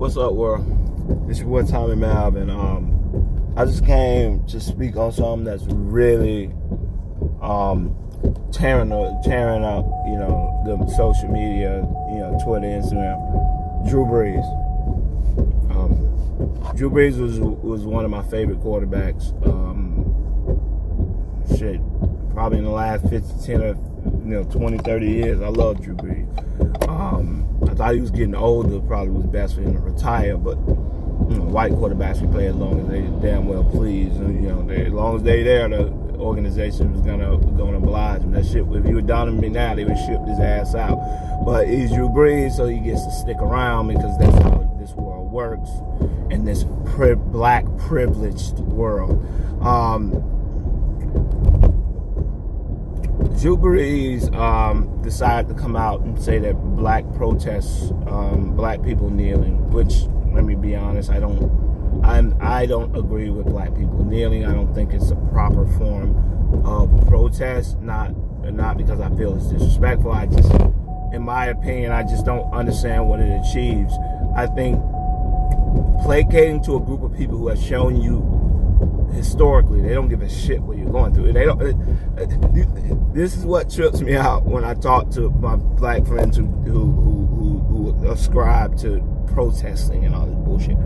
What's up, world? It's your boy Tommy Malv, and I just came to speak on something that's really tearing up, the social media, Twitter, Instagram. Drew Brees. Drew Brees was one of my favorite quarterbacks. Probably in the last 10 or 20, 30 years. I love Drew Brees. I thought he was getting older. Probably was best for him to retire, but white quarterbacks can play as long as they damn well please. And, as long as they there, the organization was gonna oblige him. That shit, if he was Donovan McNabb, they would ship his ass out. But he's Drew Brees, so he gets to stick around because that's how this world works in this black privileged world. Drew Brees decided to come out and say that black protests, black people kneeling, which, let me be honest, I don't agree with black people kneeling. I don't think it's a proper form of protest, not because I feel it's disrespectful. In my opinion, I just don't understand what it achieves. I think placating to a group of people who have shown you historically they don't give a shit what you're going through. They don't. This is what trips me out when I talk to my black friends who ascribe to protesting and all this bullshit.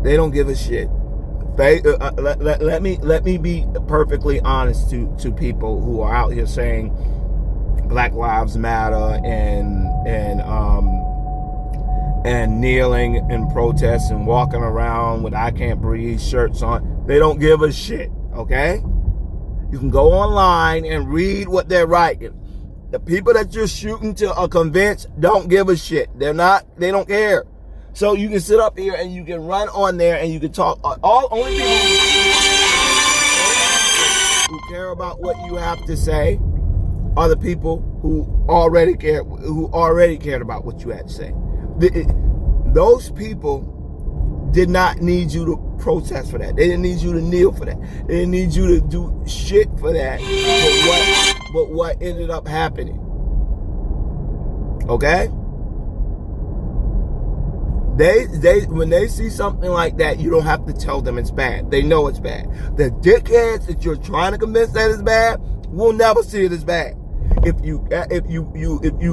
They don't give a shit. Let me be perfectly honest to people who are out here saying Black Lives Matter and kneeling in protest and walking around with I Can't Breathe shirts on. They don't give a shit, okay? You can go online and read what they're writing. The people that you're shooting to are convinced don't give a shit. They don't care. So you can sit up here and you can run on there and you can talk. Only people who care about what you have to say are the people who already cared about what you had to say. Those people did not need you to protest for that. They didn't need you to kneel for that. They didn't need you to do shit for that. But what ended up happening? Okay? When they see something like that, you don't have to tell them it's bad. They know it's bad. The dickheads that you're trying to convince that it's bad will never see it as bad. If you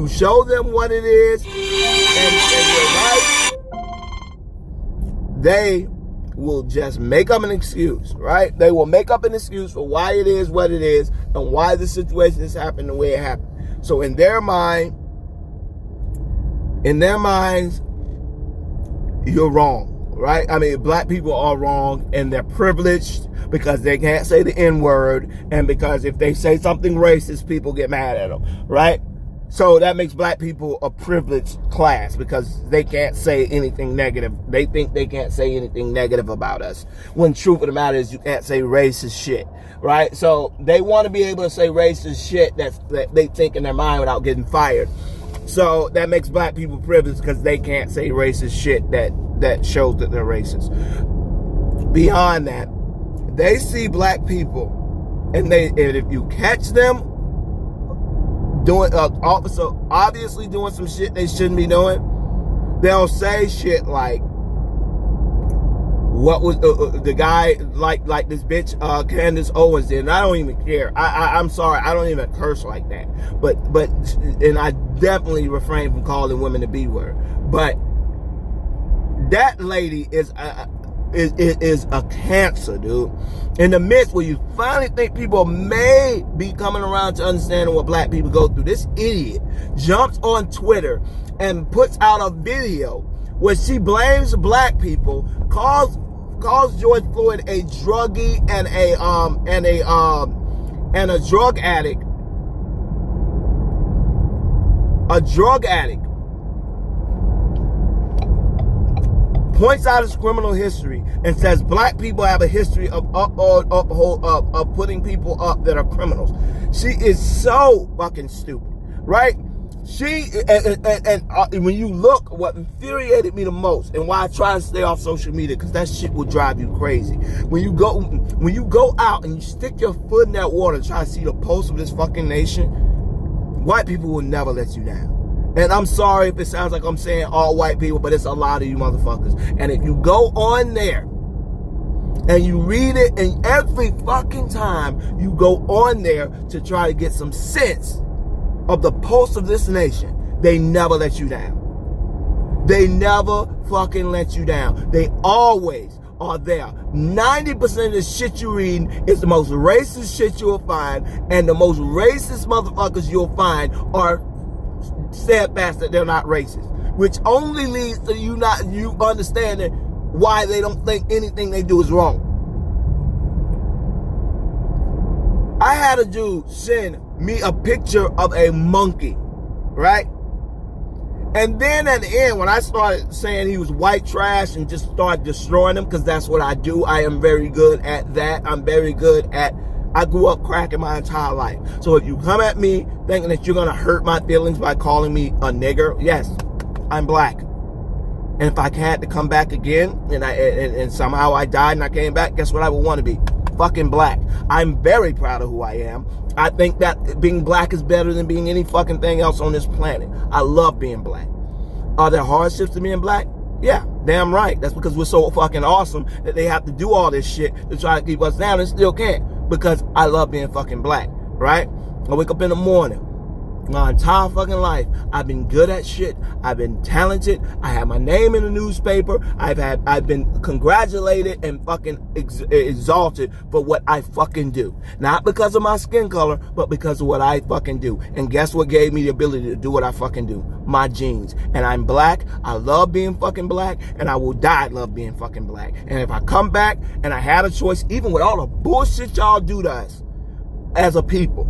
show them what it is and you're right, they will just make up an excuse, right? They will make up an excuse for why it is what it is and why the situation has happened the way it happened. So in their minds, you're wrong, right? I mean, black people are wrong and they're privileged because they can't say the N-word, and because if they say something racist, people get mad at them, right? So that makes black people a privileged class because they can't say anything negative. They think they can't say anything negative about us. When truth of the matter is you can't say racist shit, right? So they want to be able to say racist shit that they think in their mind without getting fired. So that makes black people privileged because they can't say racist shit that shows that they're racist. Beyond that, they see black people and if you catch them doing obviously doing some shit they shouldn't be doing, they'll say shit like, what was the guy like this bitch Candace Owens did? And I don't even care. I'm sorry, I don't even curse like that. But and I definitely refrain from calling women the B word. But that lady is a cancer, dude. In the midst where you finally think people may be coming around to understanding what black people go through, this idiot jumps on Twitter and puts out a video where she blames black people, calls George Floyd a druggie and a drug addict. A drug addict. Points out his criminal history and says black people have a history of putting people up that are criminals. She is so fucking stupid, right? She and when you look, what infuriated me the most, and why I try to stay off social media, because that shit will drive you crazy. When you go out and you stick your foot in that water and try to see the pulse of this fucking nation, white people will never let you down. And I'm sorry if it sounds like I'm saying all white people, but it's a lot of you motherfuckers. And if you go on there and you read it, and every fucking time you go on there to try to get some sense of the pulse of this nation, they never let you down. They never fucking let you down. They always are there. 90% of the shit you read is the most racist shit you'll find, and the most racist motherfuckers you'll find are steadfast that they're not racist, which only leads to you understanding why they don't think anything they do is wrong. I had a dude send me a picture of a monkey, right? And then at the end, when I started saying he was white trash and just started destroying him, because that's what I do. I am very good at that. I grew up cracking my entire life. So if you come at me thinking that you're going to hurt my feelings by calling me a nigger, yes, I'm black. And if I had to come back again and somehow I died and I came back, guess what I would want to be? Fucking black. I'm very proud of who I am. I think that being black is better than being any fucking thing else on this planet. I love being black. Are there hardships to being black? Yeah, damn right. That's because we're so fucking awesome that they have to do all this shit to try to keep us down and still can't. Because I love being fucking black, right? I wake up in the morning. My entire fucking life, I've been good at shit. I've been talented. I have my name in the newspaper. I've been congratulated and fucking exalted for what I fucking do. Not because of my skin color, but because of what I fucking do. And guess what gave me the ability to do what I fucking do? My genes. And I'm black. I love being fucking black, and I will die love being fucking black. And if I come back and I had a choice, even with all the bullshit y'all do to us as a people,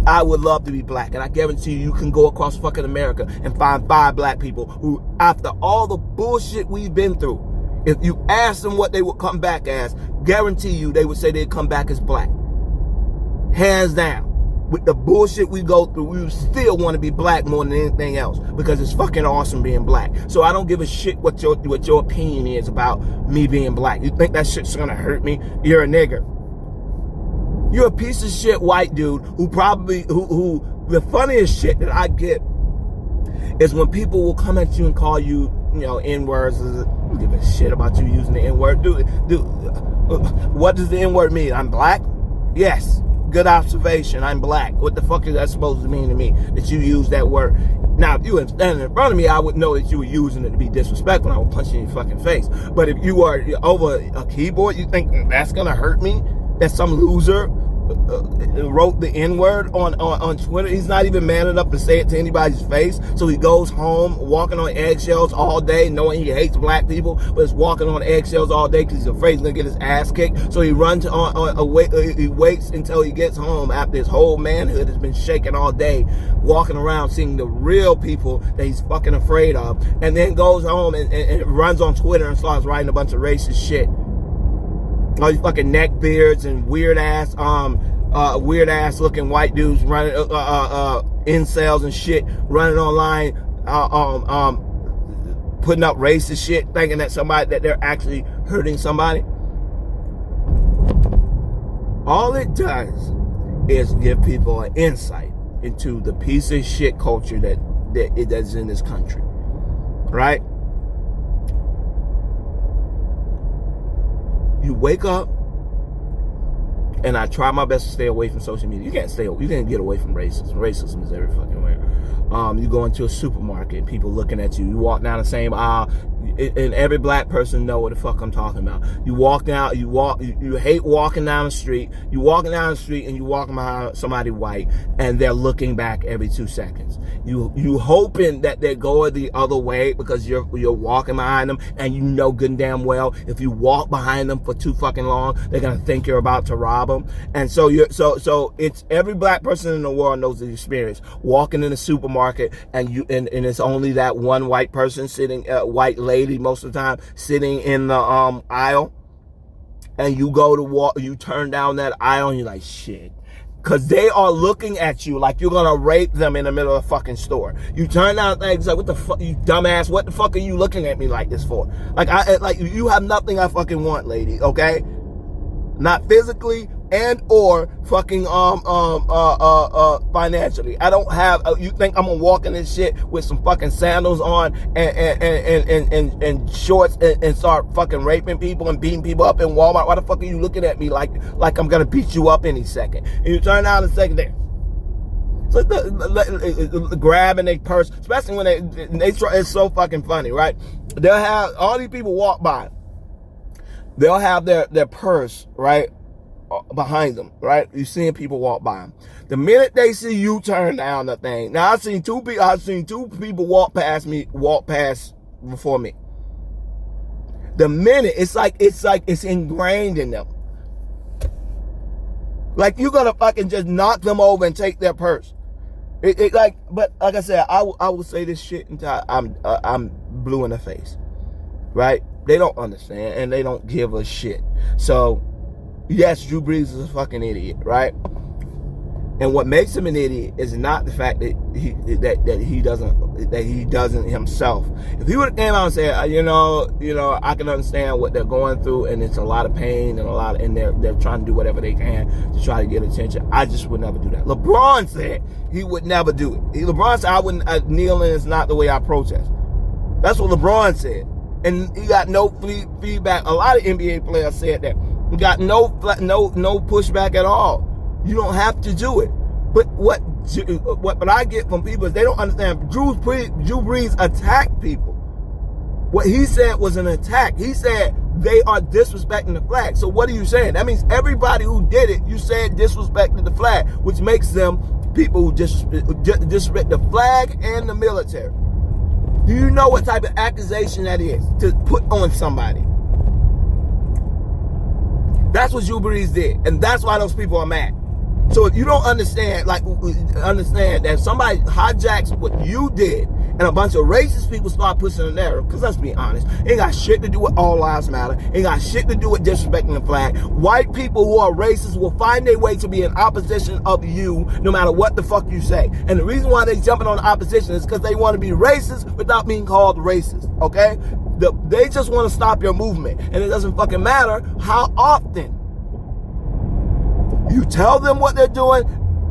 I would love to be black. And I guarantee you can go across fucking America and find 5 black people who, after all the bullshit we've been through, if you ask them what they would come back as, guarantee you they would say they'd come back as black. Hands down. With the bullshit we go through, we still want to be black more than anything else, because it's fucking awesome being black. So I don't give a shit what your opinion is about me being black. You think that shit's gonna hurt me? You're a nigger. You're a piece of shit white dude who the funniest shit that I get is when people will come at you and call you, N-words. I don't give a shit about you using the N-word. Dude, what does the N-word mean? I'm black? Yes. Good observation. I'm black. What the fuck is that supposed to mean to me that you use that word? Now, if you were standing in front of me, I would know that you were using it to be disrespectful. I would punch you in your fucking face. But if you are over a keyboard, you think that's gonna hurt me? That some loser wrote the N-word on Twitter. He's not even man enough to say it to anybody's face. So he goes home walking on eggshells all day, knowing he hates black people, but is walking on eggshells all day because he's afraid he's gonna get his ass kicked. So he runs he waits until he gets home after his whole manhood has been shaken all day, walking around seeing the real people that he's fucking afraid of, and then goes home and runs on Twitter and starts writing a bunch of racist shit. All these fucking neck beards and weird ass looking white dudes running, incels and shit, running online, putting up racist shit, thinking that they're actually hurting somebody. All it does is give people an insight into the piece of shit culture that's in this country, right? You wake up, and I try my best to stay away from social media. You can't get away from racism. Racism is every fucking where. You go into a supermarket, people looking at you. You walk down the same aisle, and every black person know what the fuck I'm talking about. You walk down, you hate walking down the street. You walking down the street and you walking behind somebody white, and they're looking back every 2 seconds. You hoping that they're going the other way because you're walking behind them, and you know good and damn well if you walk behind them for too fucking long, they're gonna think you're about to rob them. And so it's every black person in the world knows the experience. Walking in a supermarket, and it's only that one white person sitting, white lady most of the time, sitting in the aisle, and you go to walk, you turn down that aisle, and you're like, shit. Because they are looking at you like you're gonna rape them in the middle of a fucking store. You turn down things like, what the fuck, you dumbass, what the fuck are you looking at me like this for? Like you have nothing I fucking want, lady, okay? Not physically, and or fucking financially. I don't have. You think I'm gonna walk in this shit with some fucking sandals on and shorts and start fucking raping people and beating people up in Walmart? Why the fuck are you looking at me like I'm gonna beat you up any second? And you turn out in a second there. So grabbing their purse, especially when they try. It's so fucking funny, right? They'll have all these people walk by. They'll have their purse right behind them, right? You seeing people walk by them. The minute they see you turn down the thing. Now I've seen two people walk past before me. The minute it's like it's ingrained in them. Like you're gonna fucking just knock them over and take their purse. But like I said, I will say this shit until I'm blue in the face, right? They don't understand and they don't give a shit. So, yes, Drew Brees is a fucking idiot, right? And what makes him an idiot is not the fact that he doesn't himself. If he would have came out and said, you know, I can understand what they're going through, and it's a lot of pain and they're trying to do whatever they can to try to get attention. I just would never do that. LeBron said he would never do it. LeBron said kneeling is not the way I protest. That's what LeBron said, and he got no feedback. A lot of NBA players said that. He got no pushback at all. You don't have to do it. But what I get from people is they don't understand. Drew Brees attacked people. What he said was an attack. He said they are disrespecting the flag. So what are you saying? That means everybody who did it, you said disrespected the flag, which makes them people who disrespect the flag and the military. Do you know what type of accusation that is to put on somebody? That's what Drew Brees did, and that's why those people are mad. So if you don't understand that somebody hijacks what you did and a bunch of racist people start pushing the narrative, because let's be honest, it ain't got shit to do with all lives matter, ain't got shit to do with disrespecting the flag. White people who are racist will find their way to be in opposition of you no matter what the fuck you say. And the reason why they jumping on the opposition is because they want to be racist without being called racist, okay? They just want to stop your movement, and it doesn't fucking matter how often. You tell them what they're doing,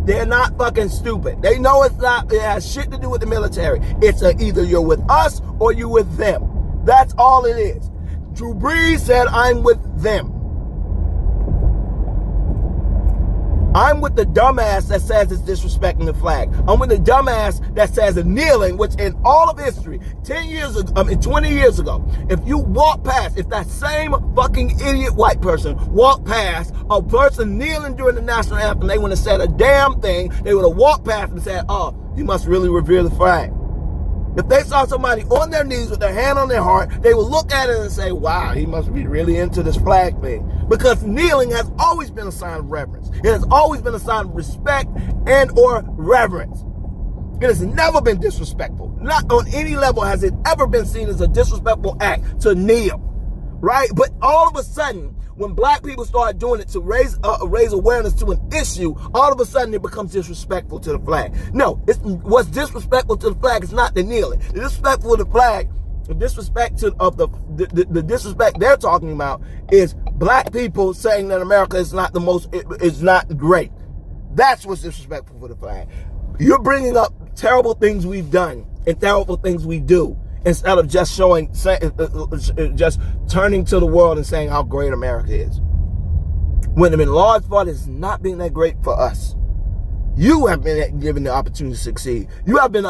they're not fucking stupid. They know it has shit to do with the military. It's either you're with us or you're with them. That's all it is. Drew Brees said, I'm with them. I'm with the dumbass that says it's disrespecting the flag. I'm with the dumbass that says it's kneeling, which in all of history, 20 years ago, if you walk past, if that same fucking idiot white person walked past a person kneeling during the national anthem, they wouldn't have said a damn thing. They would have walked past and said, oh, you must really revere the flag. If they saw somebody on their knees with their hand on their heart, they would look at it and say, wow, he must be really into this flag thing. Because kneeling has always been a sign of reverence. It has always been a sign of respect and or reverence. It has never been disrespectful. Not on any level has it ever been seen as a disrespectful act to kneel. Right? But all of a sudden, when black people start doing it to raise awareness to an issue, all of a sudden it becomes disrespectful to the flag. No, what's disrespectful to the flag is not the kneeling. The disrespectful to the flag, the disrespect the disrespect they're talking about is black people saying that America is not is not great. That's what's disrespectful for the flag. You're bringing up terrible things we've done and terrible things we do, instead of just just turning to the world and saying how great America is. When in large part it's not being that great for us. You have been given the opportunity to succeed. You have been,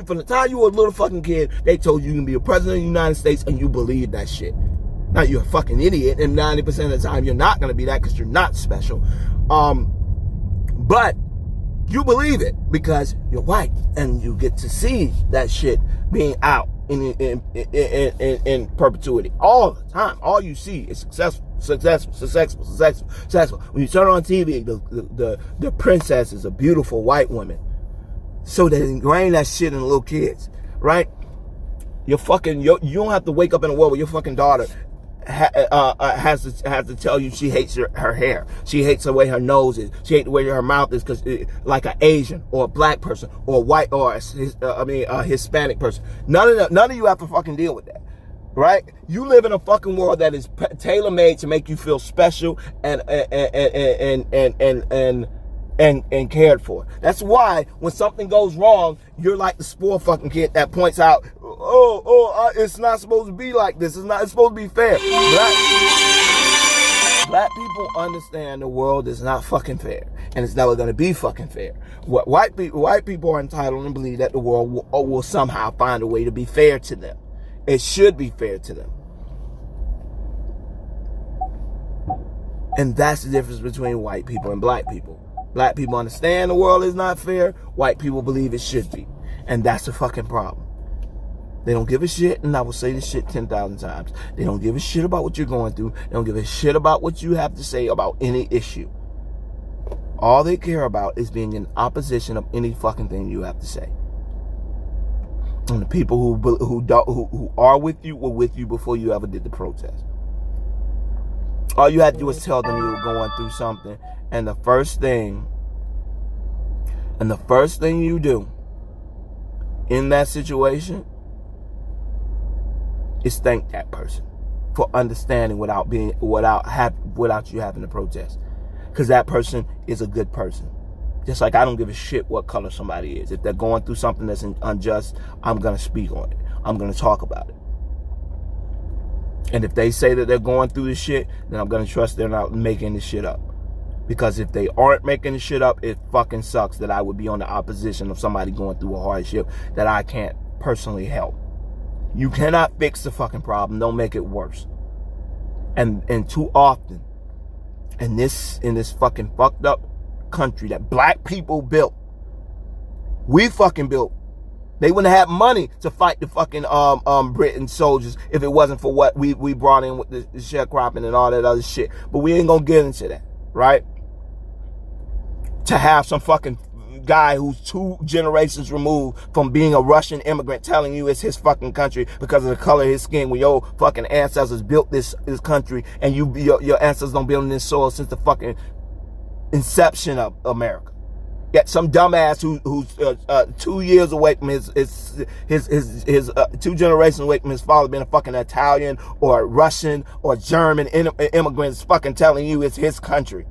from the time you were a little fucking kid, they told you can be a president of the United States, and you believe that shit. Now you're a fucking idiot, and 90% of the time you're not going to be that because you're not special. But you believe it because you're white, and you get to see that shit being out in perpetuity all the time. All you see is successful. When you turn on TV, the princess is a beautiful white woman. So they ingrain that shit in little kids, right? You don't have to wake up in a world where your fucking daughter has to tell you she hates her hair. She hates the way her nose is. She hates the way her mouth is because like an Asian or a black person or a white or a Hispanic person. None of you have to fucking deal with that, right? You live in a fucking world that is tailor-made to make you feel special and cared for. That's why when something goes wrong, you're like the spoiled fucking kid that points out, it's not supposed to be like this. It's supposed to be fair. Black people understand the world is not fucking fair, and it's never gonna be fucking fair. What white people are entitled and believe that the world will somehow find a way to be fair to them. It should be fair to them. And that's the difference between white people and black people. Black people understand the world is not fair. White people believe it should be. And that's a fucking problem. They don't give a shit, and I will say this shit 10,000 times. They don't give a shit about what you're going through. They don't give a shit about what you have to say about any issue. All they care about is being in opposition of any fucking thing you have to say. And the people who are with you were with you before you ever did the protest. All you had to do was tell them you were going through something, and the first thing you do in that situation is thank that person for understanding without you having to protest, because that person is a good person. Just like I don't give a shit what color somebody is. If they're going through something that's unjust, I'm going to speak on it. I'm going to talk about it. And if they say that they're going through this shit, then I'm going to trust they're not making this shit up. Because if they aren't making this shit up, it fucking sucks that I would be on the opposition of somebody going through a hardship that I can't personally help. You cannot fix the fucking problem. Don't make it worse. And too often, in this fucking fucked up country that black people built, we fucking built. They wouldn't have money to fight the fucking Britain soldiers if it wasn't for what we brought in with the sharecropping and all that other shit. But we ain't gonna get into that, right? To have some fucking guy who's 2 generations removed from being a Russian immigrant telling you it's his fucking country because of the color of his skin, when your fucking ancestors built this country and your ancestors don't build in this soil since the fucking inception of America. Yet some dumbass who's 2 years away from his 2 generations away from his father being a fucking Italian or Russian or German immigrant is fucking telling you it's his country.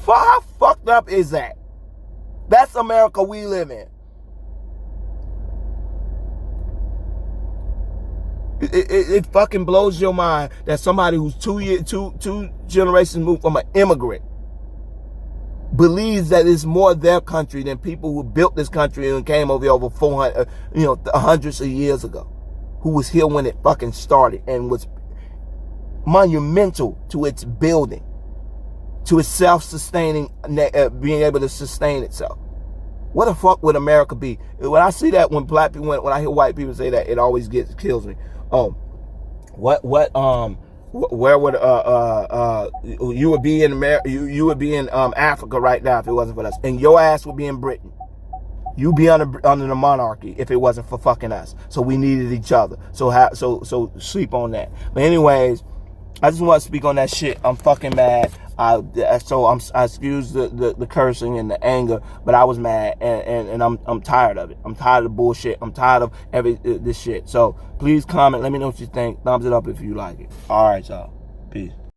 How fucked up is that? That's America we live in. It fucking blows your mind that somebody who's 2 generations moved from an immigrant believes that it's more their country than people who built this country and came over here over 400, hundreds of years ago, who was here when it fucking started and was monumental to its building, to its self-sustaining, being able to sustain itself. What the fuck would America be? When I see that, when I hear white people say that, it always kills me. Where would you would be in America? You would be in Africa right now if it wasn't for us, and your ass would be in Britain. You'd be under the monarchy if it wasn't for fucking us. So we needed each other. So sleep on that. But anyways, I just want to speak on that shit. I'm fucking mad. I excuse the cursing and the anger, but I was mad and I'm tired of it. I'm tired of the bullshit. I'm tired of this shit. So please comment. Let me know what you think. Thumbs it up if you like it. All right, y'all. Peace.